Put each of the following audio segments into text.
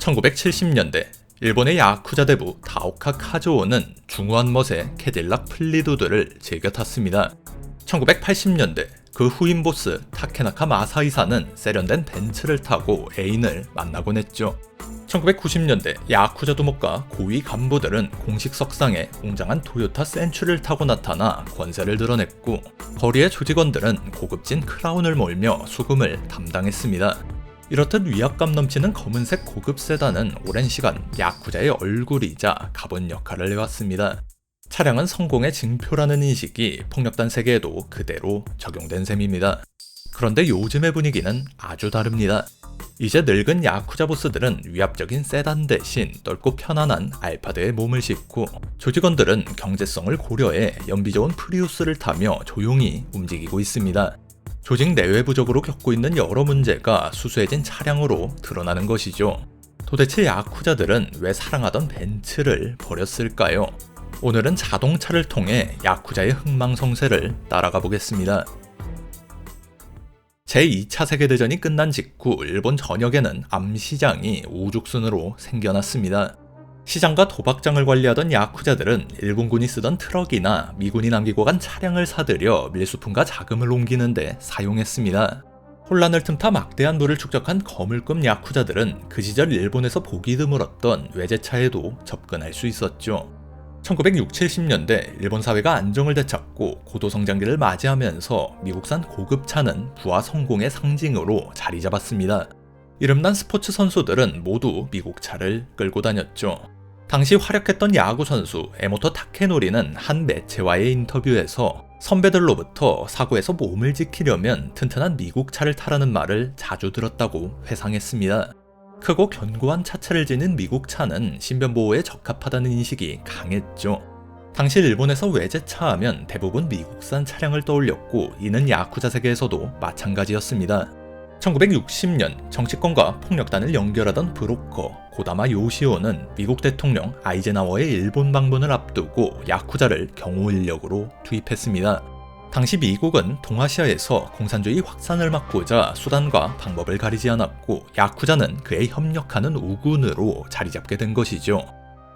1970년대 일본의 야쿠자 대부 다오카 카즈오는 중후한 멋의 캐딜락 플리두드를 즐겨 탔습니다. 1980년대 그 후임 보스 타케나카 마사이사는 세련된 벤츠를 타고 애인을 만나곤 했죠. 1990년대 야쿠자 두목과 고위 간부들은 공식 석상에 웅장한 토요타 센츄를 타고 나타나 권세를 드러냈고, 거리의 조직원들은 고급진 크라운을 몰며 수금을 담당했습니다. 이렇듯 위압감 넘치는 검은색 고급 세단은 오랜 시간 야쿠자의 얼굴이자 갑옷 역할을 해왔습니다. 차량은 성공의 징표라는 인식이 폭력단 세계에도 그대로 적용된 셈입니다. 그런데 요즘의 분위기는 아주 다릅니다. 이제 늙은 야쿠자 보스들은 위압적인 세단 대신 넓고 편안한 알파드에 몸을 싣고, 조직원들은 경제성을 고려해 연비 좋은 프리우스를 타며 조용히 움직이고 있습니다. 조직 내외부적으로 겪고 있는 여러 문제가 수수해진 차량으로 드러나는 것이죠. 도대체 야쿠자들은 왜 사랑하던 벤츠를 버렸을까요? 오늘은 자동차를 통해 야쿠자의 흥망성쇠를 따라가 보겠습니다. 제2차 세계대전이 끝난 직후 일본 전역에는 암시장이 오죽순으로 생겨났습니다. 시장과 도박장을 관리하던 야쿠자들은 일본군이 쓰던 트럭이나 미군이 남기고 간 차량을 사들여 밀수품과 자금을 옮기는 데 사용했습니다. 혼란을 틈타 막대한 부를 축적한 거물급 야쿠자들은 그 시절 일본에서 보기 드물었던 외제차에도 접근할 수 있었죠. 1960, 70년대 일본 사회가 안정을 되찾고 고도성장기를 맞이하면서 미국산 고급차는 부와 성공의 상징으로 자리 잡았습니다. 이름난 스포츠 선수들은 모두 미국 차를 끌고 다녔죠. 당시 활약했던 야구 선수 에모토 타케노리는 한 매체와의 인터뷰에서 선배들로부터 사고에서 몸을 지키려면 튼튼한 미국 차를 타라는 말을 자주 들었다고 회상했습니다. 크고 견고한 차체를 지닌 미국 차는 신변보호에 적합하다는 인식이 강했죠. 당시 일본에서 외제차 하면 대부분 미국산 차량을 떠올렸고, 이는 야쿠자 세계에서도 마찬가지였습니다. 1960년 정치권과 폭력단을 연결하던 브로커 고다마 요시오는 미국 대통령 아이젠하워의 일본 방문을 앞두고 야쿠자를 경호 인력으로 투입했습니다. 당시 미국은 동아시아에서 공산주의 확산을 막고자 수단과 방법을 가리지 않았고, 야쿠자는 그에 협력하는 우군으로 자리 잡게 된 것이죠.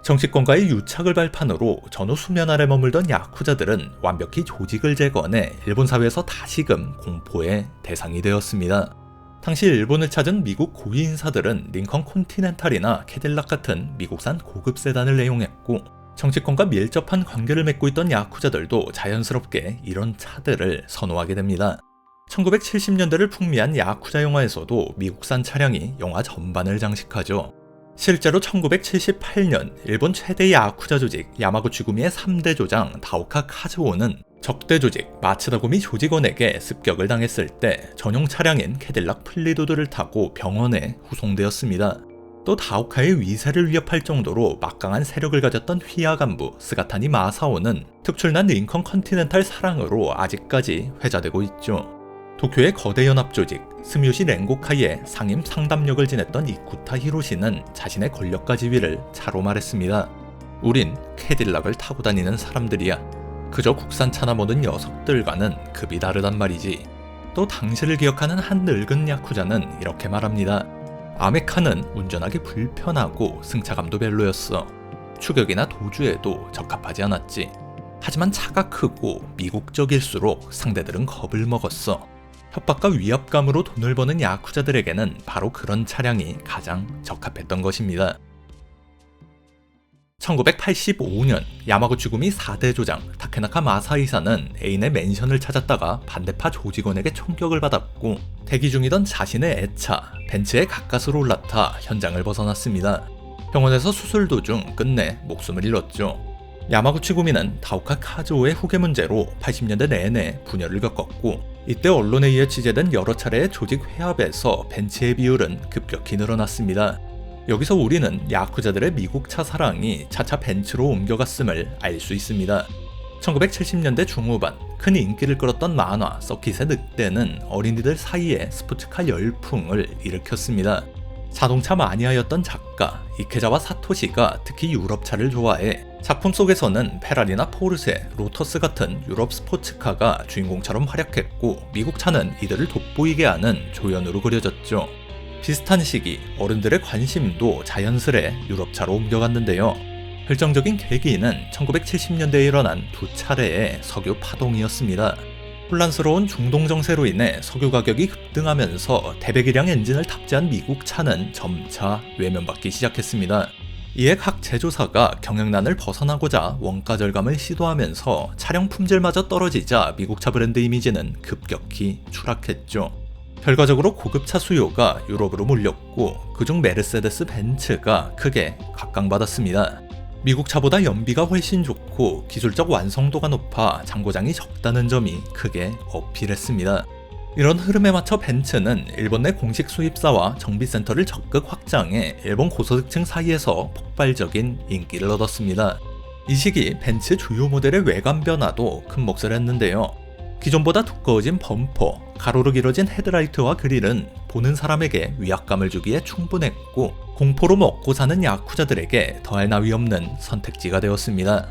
정치권과의 유착을 발판으로 전후 수면 아래 머물던 야쿠자들은 완벽히 조직을 재건해 일본 사회에서 다시금 공포의 대상이 되었습니다. 당시 일본을 찾은 미국 고위 인사들은 링컨 콘티넨탈이나 캐딜락 같은 미국산 고급 세단을 애용했고, 정치권과 밀접한 관계를 맺고 있던 야쿠자들도 자연스럽게 이런 차들을 선호하게 됩니다. 1970년대를 풍미한 야쿠자 영화에서도 미국산 차량이 영화 전반을 장식하죠. 실제로 1978년 일본 최대 야쿠자 조직 야마구치구미의 3대 조장 다오카 카즈오는 적대 조직 마츠다구미 조직원에게 습격을 당했을 때 전용 차량인 캐딜락 플리두드를 타고 병원에 후송되었습니다. 또 다오카의 위세를 위협할 정도로 막강한 세력을 가졌던 휘하 간부 스가타니 마사오는 특출난 링컨 컨티넨탈 사랑으로 아직까지 회자되고 있죠. 도쿄의 거대 연합 조직 스뮤시 렌고카이의 상임 상담력을 지냈던 이쿠타 히로시는 자신의 권력과 지위를 차로 말했습니다. 우린 캐딜락을 타고 다니는 사람들이야. 그저 국산차나 모든 녀석들과는 급이 다르단 말이지. 또 당시를 기억하는 한 늙은 야쿠자는 이렇게 말합니다. 아메카는 운전하기 불편하고 승차감도 별로였어. 추격이나 도주에도 적합하지 않았지. 하지만 차가 크고 미국적일수록 상대들은 겁을 먹었어. 협박과 위압감으로 돈을 버는 야쿠자들에게는 바로 그런 차량이 가장 적합했던 것입니다. 1985년 야마구치구미 4대 조장 타케나카 마사이사는 애인의 맨션을 찾았다가 반대파 조직원에게 총격을 받았고, 대기 중이던 자신의 애차 벤츠에 가까스로 올라타 현장을 벗어났습니다. 병원에서 수술 도중 끝내 목숨을 잃었죠. 야마구치구미는 다오카 카즈오의 후계 문제로 80년대 내내 분열을 겪었고, 이때 언론에 의해 취재된 여러 차례의 조직 회합에서 벤츠의 비율은 급격히 늘어났습니다. 여기서 우리는 야쿠자들의 미국차 사랑이 차차 벤츠로 옮겨갔음을 알 수 있습니다. 1970년대 중후반 큰 인기를 끌었던 만화 서킷의 늑대는 어린이들 사이에 스포츠카 열풍을 일으켰습니다. 자동차 마니아였던 작가 이케자와 사토시가 특히 유럽차를 좋아해 작품 속에서는 페라리나 포르쉐, 로터스 같은 유럽 스포츠카가 주인공처럼 활약했고, 미국 차는 이들을 돋보이게 하는 조연으로 그려졌죠. 비슷한 시기 어른들의 관심도 자연스레 유럽차로 옮겨갔는데요. 결정적인 계기는 1970년대에 일어난 두 차례의 석유 파동이었습니다. 혼란스러운 중동 정세로 인해 석유 가격이 급등하면서 대배기량 엔진을 탑재한 미국 차는 점차 외면받기 시작했습니다. 이에 각 제조사가 경영난을 벗어나고자 원가 절감을 시도하면서 차량 품질마저 떨어지자 미국차 브랜드 이미지는 급격히 추락했죠. 결과적으로 고급차 수요가 유럽으로 몰렸고 그중 메르세데스 벤츠가 크게 각광받았습니다. 미국 차보다 연비가 훨씬 좋고 기술적 완성도가 높아 잔고장이 적다는 점이 크게 어필했습니다. 이런 흐름에 맞춰 벤츠는 일본 내 공식 수입사와 정비센터를 적극 확장해 일본 고소득층 사이에서 폭발적인 인기를 얻었습니다. 이 시기 벤츠 주요 모델의 외관 변화도 큰 몫을 했는데요. 기존보다 두꺼워진 범퍼, 가로로 길어진 헤드라이트와 그릴은 보는 사람에게 위압감을 주기에 충분했고 공포로 먹고 사는 야쿠자들에게 더할 나위 없는 선택지가 되었습니다.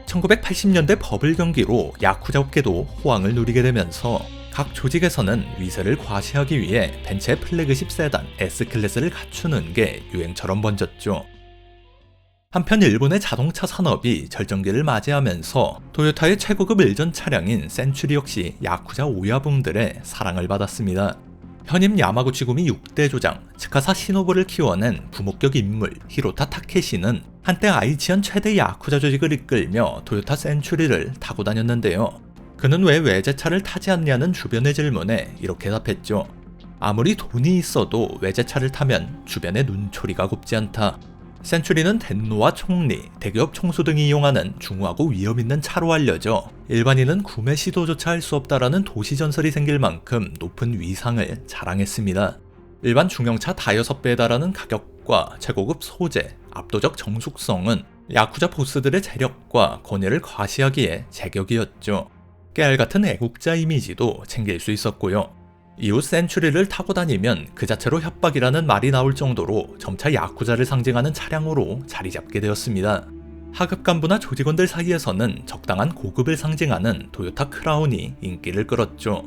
1980년대 버블 경기로 야쿠자 업계도 호황을 누리게 되면서 각 조직에서는 위세를 과시하기 위해 벤츠의 플래그십 세단 S클래스를 갖추는 게 유행처럼 번졌죠. 한편 일본의 자동차 산업이 절정기를 맞이하면서 토요타의 최고급 일전 차량인 센츄리 역시 야쿠자 오야붕들의 사랑을 받았습니다. 현임 야마구치구미 6대 조장 츠카사 시노부를 키워낸 부목격 인물 히로타 타케시는 한때 아이치현 최대 야쿠자 조직을 이끌며 토요타 센츄리를 타고 다녔는데요. 그는 왜 외제차를 타지 않냐는 주변의 질문에 이렇게 답했죠. 아무리 돈이 있어도 외제차를 타면 주변의 눈초리가 곱지 않다. 센츄리는 덴노와 총리, 대기업 총수 등이 이용하는 중후하고 위험있는 차로 알려져 일반인은 구매 시도조차 할 수 없다라는 도시전설이 생길 만큼 높은 위상을 자랑했습니다. 일반 중형차 5배에 달하는 가격과 최고급 소재, 압도적 정숙성은 야쿠자 보스들의 재력과 권위를 과시하기에 제격이었죠. 깨알같은 애국자 이미지도 챙길 수 있었고요. 이후 센츄리를 타고 다니면 그 자체로 협박이라는 말이 나올 정도로 점차 야쿠자를 상징하는 차량으로 자리 잡게 되었습니다. 하급 간부나 조직원들 사이에서는 적당한 고급을 상징하는 토요타 크라운이 인기를 끌었죠.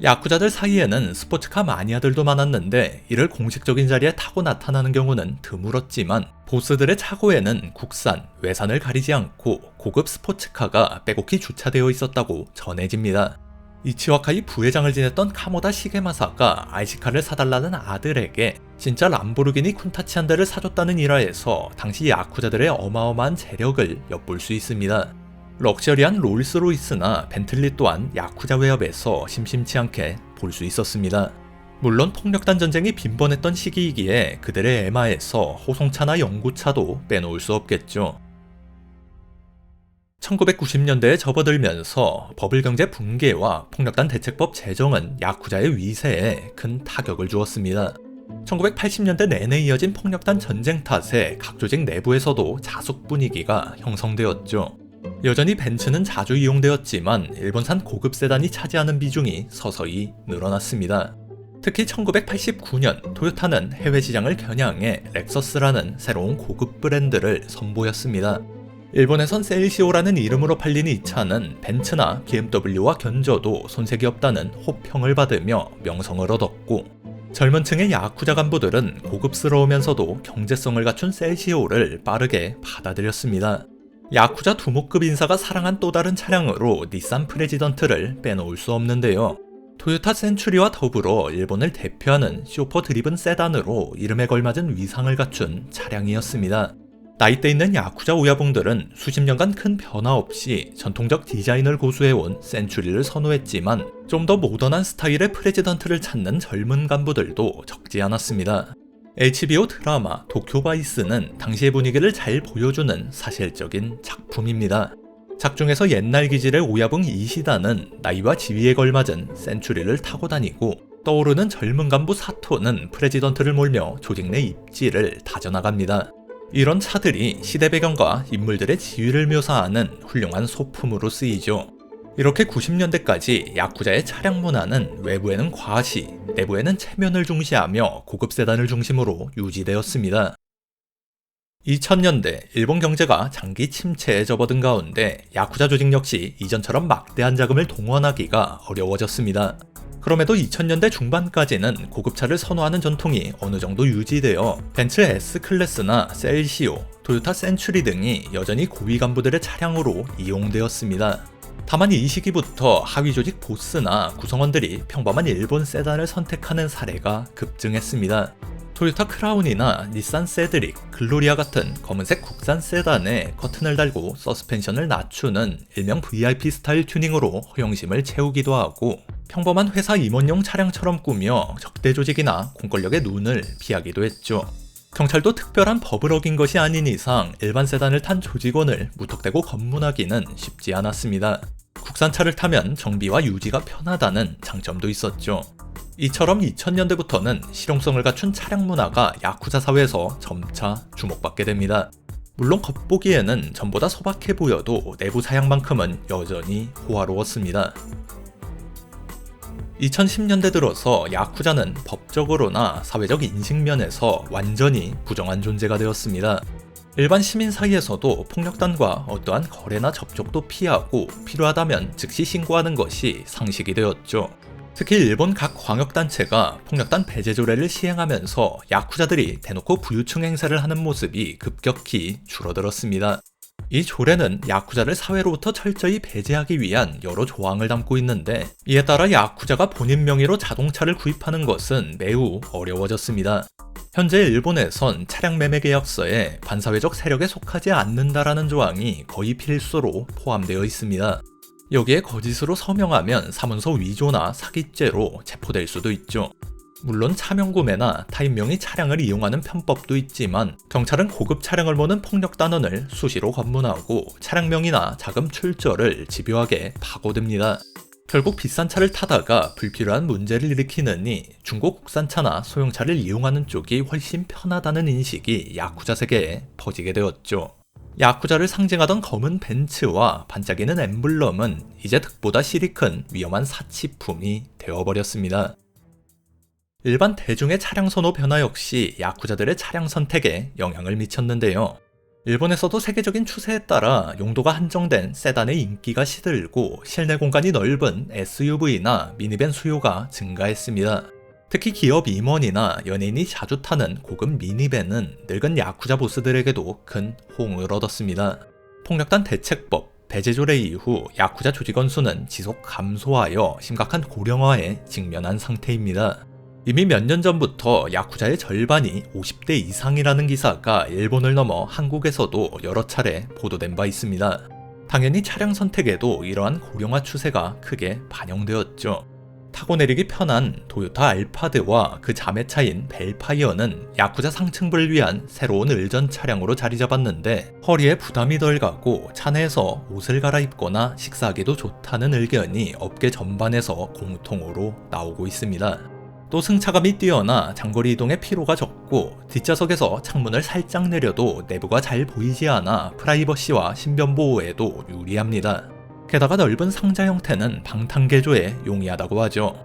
야쿠자들 사이에는 스포츠카 마니아들도 많았는데 이를 공식적인 자리에 타고 나타나는 경우는 드물었지만 보스들의 차고에는 국산, 외산을 가리지 않고 고급 스포츠카가 빼곡히 주차되어 있었다고 전해집니다. 이치와카이 부회장을 지냈던 카모다 시게마사가 아이시카를 사달라는 아들에게 진짜 람보르기니 쿤타치 한 대를 사줬다는 일화에서 당시 야쿠자들의 어마어마한 재력을 엿볼 수 있습니다. 럭셔리한 롤스로이스나 벤틀리 또한 야쿠자 외압에서 심심치 않게 볼 수 있었습니다. 물론 폭력단 전쟁이 빈번했던 시기이기에 그들의 에마에서 호송차나 영구차도 빼놓을 수 없겠죠. 1990년대에 접어들면서 버블 경제 붕괴와 폭력단 대책법 제정은 야쿠자의 위세에 큰 타격을 주었습니다. 1980년대 내내 이어진 폭력단 전쟁 탓에 각 조직 내부에서도 자숙 분위기가 형성되었죠. 여전히 벤츠는 자주 이용되었지만 일본산 고급 세단이 차지하는 비중이 서서히 늘어났습니다. 특히 1989년 토요타는 해외 시장을 겨냥해 렉서스라는 새로운 고급 브랜드를 선보였습니다. 일본에선 셀시오라는 이름으로 팔리는 이 차는 벤츠나 BMW와 견져도 손색이 없다는 호평을 받으며 명성을 얻었고 젊은 층의 야쿠자 간부들은 고급스러우면서도 경제성을 갖춘 셀시오를 빠르게 받아들였습니다. 야쿠자 두목급 인사가 사랑한 또 다른 차량으로 닛산 프레지던트를 빼놓을 수 없는데요. 토요타 센츄리와 더불어 일본을 대표하는 쇼퍼 드리븐 세단으로 이름에 걸맞은 위상을 갖춘 차량이었습니다. 나이대 있는 야쿠자 오야붕들은 수십 년간 큰 변화 없이 전통적 디자인을 고수해온 센츄리를 선호했지만 좀 더 모던한 스타일의 프레지던트를 찾는 젊은 간부들도 적지 않았습니다. HBO 드라마 도쿄바이스는 당시의 분위기를 잘 보여주는 사실적인 작품입니다. 작중에서 옛날 기질의 오야붕 이시다는 나이와 지위에 걸맞은 센츄리를 타고 다니고 떠오르는 젊은 간부 사토는 프레지던트를 몰며 조직 내 입지를 다져나갑니다. 이런 차들이 시대 배경과 인물들의 지위를 묘사하는 훌륭한 소품으로 쓰이죠. 이렇게 90년대까지 야쿠자의 차량 문화는 외부에는 과시, 내부에는 체면을 중시하며 고급 세단을 중심으로 유지되었습니다. 2000년대 일본 경제가 장기 침체에 접어든 가운데 야쿠자 조직 역시 이전처럼 막대한 자금을 동원하기가 어려워졌습니다. 그럼에도 2000년대 중반까지는 고급차를 선호하는 전통이 어느 정도 유지되어 벤츠 S클래스나 셀시오, 토요타 센츄리 등이 여전히 고위 간부들의 차량으로 이용되었습니다. 다만 이 시기부터 하위 조직 보스나 구성원들이 평범한 일본 세단을 선택하는 사례가 급증했습니다. 토요타 크라운이나 닛산 세드릭, 글로리아 같은 검은색 국산 세단에 커튼을 달고 서스펜션을 낮추는 일명 VIP 스타일 튜닝으로 허영심을 채우기도 하고 평범한 회사 임원용 차량처럼 꾸며 적대 조직이나 공권력의 눈을 피하기도 했죠. 경찰도 특별한 법을 어긴 것이 아닌 이상 일반 세단을 탄 조직원을 무턱대고 검문하기는 쉽지 않았습니다. 국산차를 타면 정비와 유지가 편하다는 장점도 있었죠. 이처럼 2000년대부터는 실용성을 갖춘 차량 문화가 야쿠자 사회에서 점차 주목받게 됩니다. 물론 겉보기에는 전보다 소박해 보여도 내부 사양만큼은 여전히 호화로웠습니다. 2010년대 들어서 야쿠자는 법적으로나 사회적 인식면에서 완전히 부정한 존재가 되었습니다. 일반 시민 사이에서도 폭력단과 어떠한 거래나 접촉도 피하고 필요하다면 즉시 신고하는 것이 상식이 되었죠. 특히 일본 각 광역단체가 폭력단 배제 조례를 시행하면서 야쿠자들이 대놓고 부유층 행세를 하는 모습이 급격히 줄어들었습니다. 이 조례는 야쿠자를 사회로부터 철저히 배제하기 위한 여러 조항을 담고 있는데 이에 따라 야쿠자가 본인 명의로 자동차를 구입하는 것은 매우 어려워졌습니다. 현재 일본에선 차량 매매 계약서에 반사회적 세력에 속하지 않는다라는 조항이 거의 필수로 포함되어 있습니다. 여기에 거짓으로 서명하면 사문서 위조나 사기죄로 체포될 수도 있죠. 물론 차명 구매나 타인명의 차량을 이용하는 편법도 있지만 경찰은 고급 차량을 모는 폭력단원을 수시로 검문하고 차량명이나 자금 출처를 집요하게 파고듭니다. 결국 비싼 차를 타다가 불필요한 문제를 일으키느니 중고 국산차나 소형차를 이용하는 쪽이 훨씬 편하다는 인식이 야쿠자 세계에 퍼지게 되었죠. 야쿠자를 상징하던 검은 벤츠와 반짝이는 엠블럼은 이제 득보다 실이 큰 위험한 사치품이 되어버렸습니다. 일반 대중의 차량 선호 변화 역시 야쿠자들의 차량 선택에 영향을 미쳤는데요. 일본에서도 세계적인 추세에 따라 용도가 한정된 세단의 인기가 시들고 실내 공간이 넓은 SUV나 미니밴 수요가 증가했습니다. 특히 기업 임원이나 연예인이 자주 타는 고급 미니밴은 늙은 야쿠자 보스들에게도 큰 호응을 얻었습니다. 폭력단 대책법, 배제 조례 이후 야쿠자 조직원 수는 지속 감소하여 심각한 고령화에 직면한 상태입니다. 이미 몇 년 전부터 야쿠자의 절반이 50대 이상이라는 기사가 일본을 넘어 한국에서도 여러 차례 보도된 바 있습니다. 당연히 차량 선택에도 이러한 고령화 추세가 크게 반영되었죠. 타고 내리기 편한 토요타 알파드와 그 자매차인 벨파이어는 야쿠자 상층부를 위한 새로운 을전 차량으로 자리 잡았는데 허리에 부담이 덜 가고 차 내에서 옷을 갈아입거나 식사하기도 좋다는 의견이 업계 전반에서 공통으로 나오고 있습니다. 또 승차감이 뛰어나 장거리 이동에 피로가 적고 뒷좌석에서 창문을 살짝 내려도 내부가 잘 보이지 않아 프라이버시와 신변 보호에도 유리합니다. 게다가 넓은 상자 형태는 방탄 개조에 용이하다고 하죠.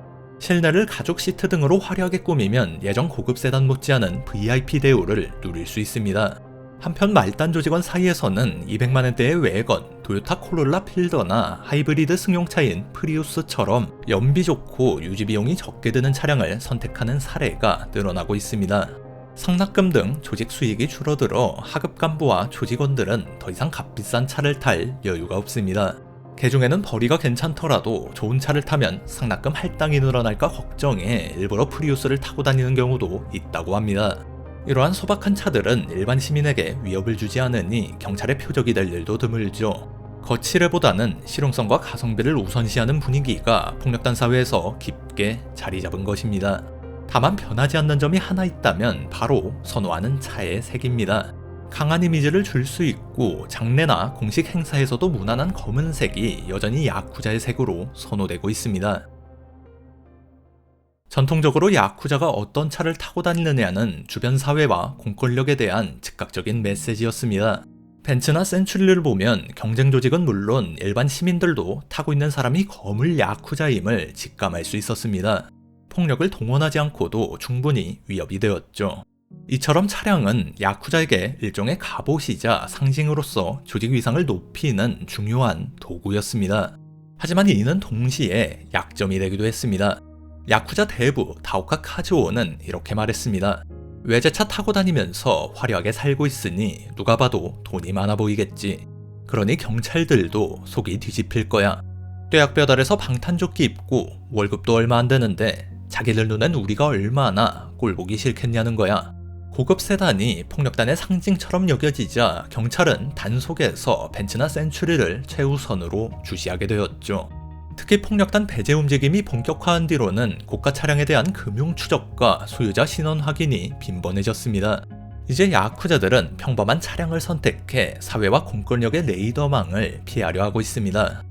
실내를 가죽 시트 등으로 화려하게 꾸미면 예전 고급 세단 못지않은 VIP 대우를 누릴 수 있습니다. 한편 말단 조직원 사이에서는 200만원대의 외건, 토요타 코롤라 필더나 하이브리드 승용차인 프리우스처럼 연비 좋고 유지비용이 적게 드는 차량을 선택하는 사례가 늘어나고 있습니다. 상납금 등 조직 수익이 줄어들어 하급 간부와 조직원들은 더 이상 값비싼 차를 탈 여유가 없습니다. 개중에는 벌이가 괜찮더라도 좋은 차를 타면 상납금 할당이 늘어날까 걱정해 일부러 프리우스를 타고 다니는 경우도 있다고 합니다. 이러한 소박한 차들은 일반 시민에게 위협을 주지 않으니 경찰의 표적이 될 일도 드물죠. 거치레보다는 실용성과 가성비를 우선시하는 분위기가 폭력단 사회에서 깊게 자리 잡은 것입니다. 다만 변하지 않는 점이 하나 있다면 바로 선호하는 차의 색입니다. 강한 이미지를 줄 수 있고 장례나 공식 행사에서도 무난한 검은색이 여전히 야쿠자의 색으로 선호되고 있습니다. 전통적으로 야쿠자가 어떤 차를 타고 다니느냐는 주변 사회와 공권력에 대한 즉각적인 메시지였습니다. 벤츠나 센츄리를 보면 경쟁 조직은 물론 일반 시민들도 타고 있는 사람이 거물 야쿠자임을 직감할 수 있었습니다. 폭력을 동원하지 않고도 충분히 위협이 되었죠. 이처럼 차량은 야쿠자에게 일종의 갑옷이자 상징으로서 조직 위상을 높이는 중요한 도구였습니다. 하지만 이는 동시에 약점이 되기도 했습니다. 야쿠자 대부 다오카 카즈오는 이렇게 말했습니다. 외제차 타고 다니면서 화려하게 살고 있으니 누가 봐도 돈이 많아 보이겠지. 그러니 경찰들도 속이 뒤집힐 거야. 뙤약볕 아래서 방탄조끼 입고 월급도 얼마 안 되는데 자기들 눈엔 우리가 얼마나 꼴보기 싫겠냐는 거야. 고급 세단이 폭력단의 상징처럼 여겨지자 경찰은 단속에서 벤츠나 센츄리를 최우선으로 주시하게 되었죠. 특히 폭력단 배제 움직임이 본격화한 뒤로는 고가 차량에 대한 금융 추적과 소유자 신원 확인이 빈번해졌습니다. 이제 야쿠자들은 평범한 차량을 선택해 사회와 공권력의 레이더망을 피하려 하고 있습니다.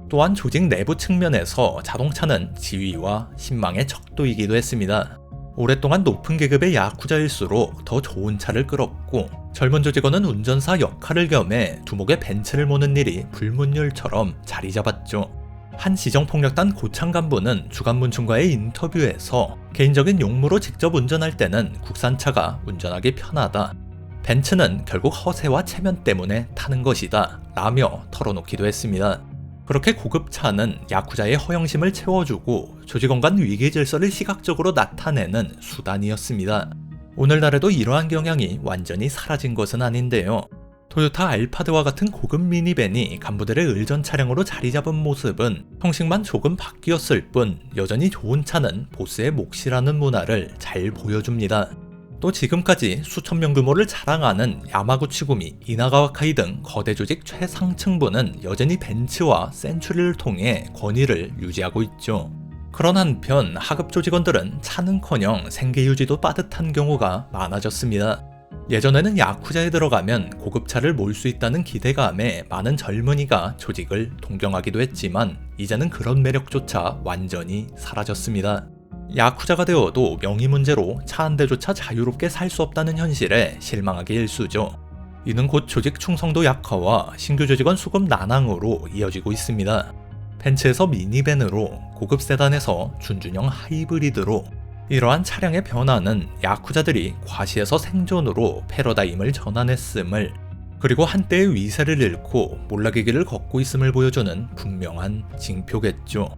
또한 조직 내부 측면에서 자동차는 지위와 신망의 척도이기도 했습니다. 오랫동안 높은 계급의 야쿠자일수록 더 좋은 차를 끌었고 젊은 조직원은 운전사 역할을 겸해 두목의 벤츠를 모는 일이 불문율처럼 자리 잡았죠. 한 지정폭력단 고창 간부는 주간문춘과의 인터뷰에서 개인적인 용무로 직접 운전할 때는 국산차가 운전하기 편하다. 벤츠는 결국 허세와 체면 때문에 타는 것이다 라며 털어놓기도 했습니다. 그렇게 고급차는 야쿠자의 허영심을 채워주고 조직원 간 위기 질서를 시각적으로 나타내는 수단이었습니다. 오늘날에도 이러한 경향이 완전히 사라진 것은 아닌데요. 토요타 알파드와 같은 고급 미니밴이 간부들의 의전 차량으로 자리 잡은 모습은 형식만 조금 바뀌었을 뿐 여전히 좋은 차는 보스의 몫이라는 문화를 잘 보여줍니다. 또 지금까지 수천 명 규모를 자랑하는 야마구치구미, 이나가와카이 등 거대 조직 최상층부는 여전히 벤츠와 센츄리를 통해 권위를 유지하고 있죠. 그런 한편 하급 조직원들은 차는커녕 생계 유지도 빠듯한 경우가 많아졌습니다. 예전에는 야쿠자에 들어가면 고급차를 몰 수 있다는 기대감에 많은 젊은이가 조직을 동경하기도 했지만 이제는 그런 매력조차 완전히 사라졌습니다. 야쿠자가 되어도 명의 문제로 차 한 대조차 자유롭게 살 수 없다는 현실에 실망하기 일쑤죠. 이는 곧 조직 충성도 약화와 신규 조직원 수급 난항으로 이어지고 있습니다. 벤츠에서 미니밴으로, 고급 세단에서 준준형 하이브리드로 이러한 차량의 변화는 야쿠자들이 과시에서 생존으로 패러다임을 전환했음을, 그리고 한때의 위세를 잃고 몰락의 길을 걷고 있음을 보여주는 분명한 징표겠죠.